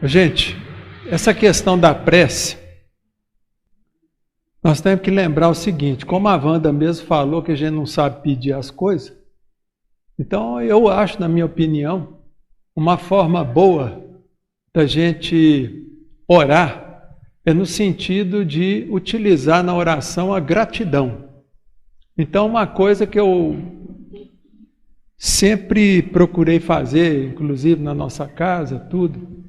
Gente, essa questão da prece, nós temos que lembrar o seguinte, como a Wanda mesmo falou que a gente não sabe pedir as coisas, então eu acho, na minha opinião, uma forma boa da gente orar é no sentido de utilizar na oração a gratidão. Então, uma coisa que eu sempre procurei fazer, inclusive na nossa casa, tudo,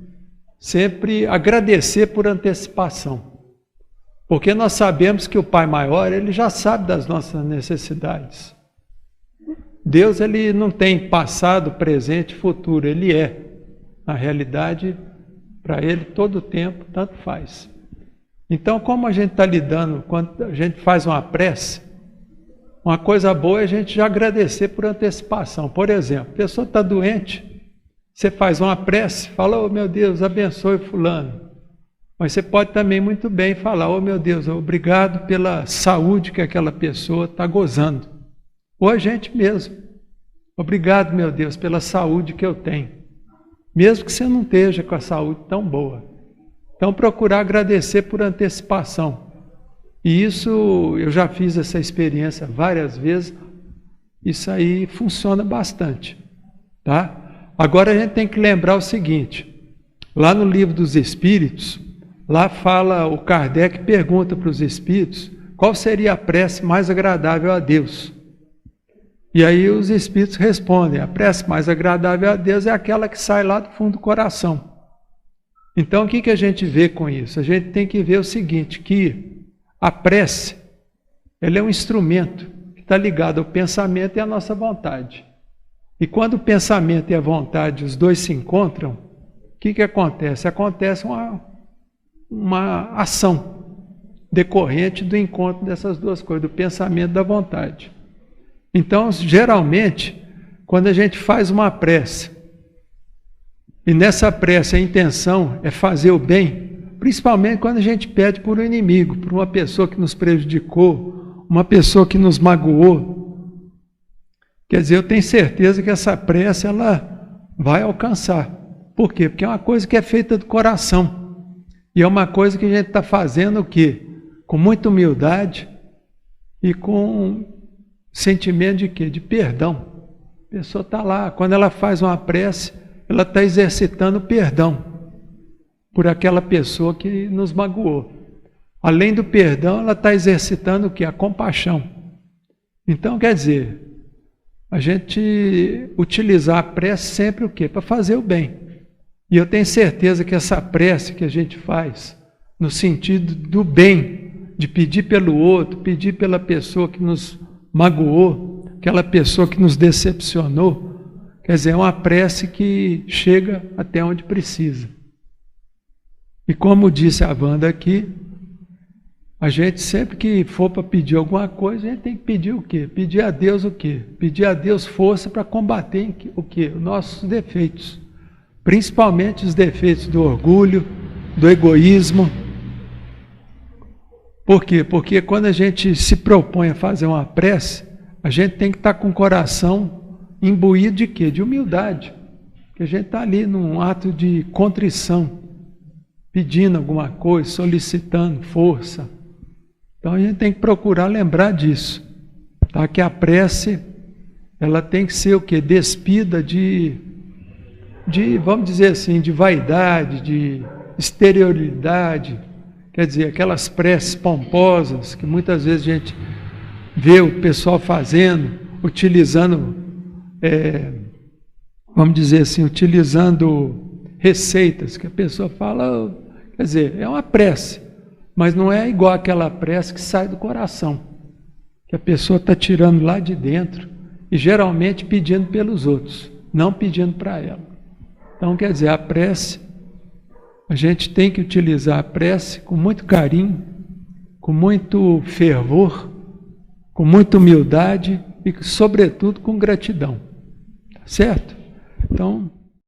sempre agradecer por antecipação. Porque nós sabemos que o Pai Maior, ele já sabe das nossas necessidades. Deus, ele não tem passado, presente, futuro, ele é. Na realidade, para ele, todo o tempo, tanto faz. Então, como a gente está lidando, quando a gente faz uma prece, uma coisa boa é a gente já agradecer por antecipação. Por exemplo, a pessoa está doente, você faz uma prece, fala, oh meu Deus, abençoe fulano. Mas você pode também muito bem falar, oh meu Deus, obrigado pela saúde que aquela pessoa está gozando. Ou a gente mesmo. Obrigado, meu Deus, pela saúde que eu tenho. Mesmo que você não esteja com a saúde tão boa. Então, procurar agradecer por antecipação. E isso, eu já fiz essa experiência várias vezes, isso aí funciona bastante, tá? Agora a gente tem que lembrar o seguinte, lá no Livro dos Espíritos, lá fala, o Kardec pergunta para os Espíritos, qual seria a prece mais agradável a Deus? E aí os Espíritos respondem, a prece mais agradável a Deus é aquela que sai lá do fundo do coração. Então o que a gente vê com isso? A gente tem que ver o seguinte, que a prece, ela é um instrumento que está ligado ao pensamento e à nossa vontade. E quando o pensamento e a vontade, os dois se encontram, o que acontece? Acontece uma ação decorrente do encontro dessas duas coisas, do pensamento e da vontade. Então, geralmente, quando a gente faz uma prece, e nessa prece a intenção é fazer o bem, principalmente quando a gente pede por um inimigo, por uma pessoa que nos prejudicou, uma pessoa que nos magoou. Quer dizer, eu tenho certeza que essa prece ela vai alcançar. Por quê? Porque é uma coisa que é feita do coração. E é uma coisa que a gente está fazendo o quê? Com muita humildade e com sentimento de quê? De perdão. A pessoa está lá, quando ela faz uma prece, ela está exercitando perdão por aquela pessoa que nos magoou. Além do perdão, ela está exercitando o quê? A compaixão. Então, quer dizer, a gente utilizar a prece sempre o quê? Para fazer o bem. E eu tenho certeza que essa prece que a gente faz, no sentido do bem, de pedir pelo outro, pedir pela pessoa que nos magoou, aquela pessoa que nos decepcionou, quer dizer, é uma prece que chega até onde precisa. E como disse a Wanda aqui, a gente sempre que for para pedir alguma coisa, a gente tem que pedir o quê? Pedir a Deus o quê? Pedir a Deus força para combater o quê? Os nossos defeitos. Principalmente os defeitos do orgulho, do egoísmo. Por quê? Porque quando a gente se propõe a fazer uma prece, a gente tem que estar com o coração imbuído de quê? De humildade. Que a gente está ali num ato de contrição, pedindo alguma coisa, solicitando força. Então a gente tem que procurar lembrar disso, tá? Que a prece, ela tem que ser o quê? Despida de, vamos dizer assim, de vaidade, de exterioridade, quer dizer, aquelas preces pomposas que muitas vezes a gente vê o pessoal fazendo, utilizando, vamos dizer assim, utilizando receitas, que a pessoa fala, quer dizer, é uma prece, mas não é igual aquela prece que sai do coração, que a pessoa está tirando lá de dentro e geralmente pedindo pelos outros, não pedindo para ela. Então, quer dizer, a prece, a gente tem que utilizar a prece com muito carinho, com muito fervor, com muita humildade e, sobretudo, com gratidão. Certo? Então,